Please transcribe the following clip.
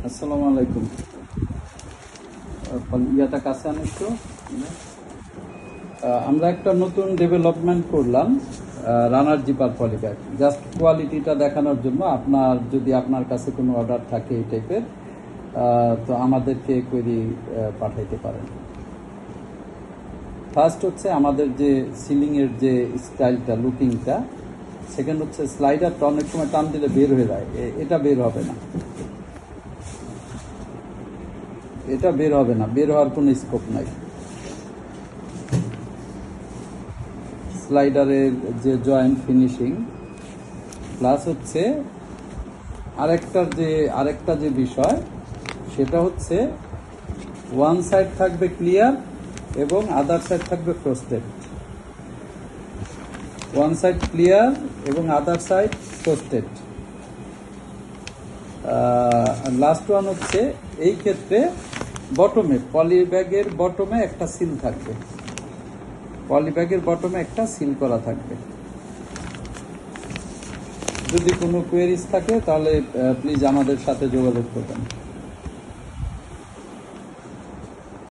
আসসালামু আলাইকুম। ইয়াটা কাছে আনো একটু। আমরা একটা নতুন ডেভেলপমেন্ট করলাম, রানার জিপার পলিব্যাগ। জাস্ট কোয়ালিটিটা দেখানোর জন্য যদি আপনার কাছে কোনো অর্ডার থাকে এই টাইপের, তো আমাদেরকে কোয়েরি পাঠাইতে পারেন। ফার্স্ট হচ্ছে আমাদের যে সিলিংয়ের যে স্টাইলটা, লুকিংটা। সেকেন্ড হচ্ছে স্লাইডারটা অনেক সময় টান দিলে বের হয়ে যায়, এটা বের হবে না, এটা বের হবে না, বের হওয়ার কোনো স্কোপ নাই। স্লাইডারের যে জয়েন্ট ফিনিশিং, প্লাস হচ্ছে আরেকটা যে বিষয়, সেটা হচ্ছে ওয়ান সাইড থাকবে ক্লিয়ার এবং আদার সাইড থাকবে ফ্রস্টেড। ওয়ান সাইড ক্লিয়ার এবং other side frosted. Last one হচ্ছে এই ক্ষেত্রে বটমে, পলিব্যাগের বটমে একটা সিল থাকবে, পলিব্যাগের বটমে একটা সিল করা থাকবে। যদি কোনো কোয়েরিজ থাকে তাহলে প্লিজ আমাদের সাথে যোগাযোগ করবেন।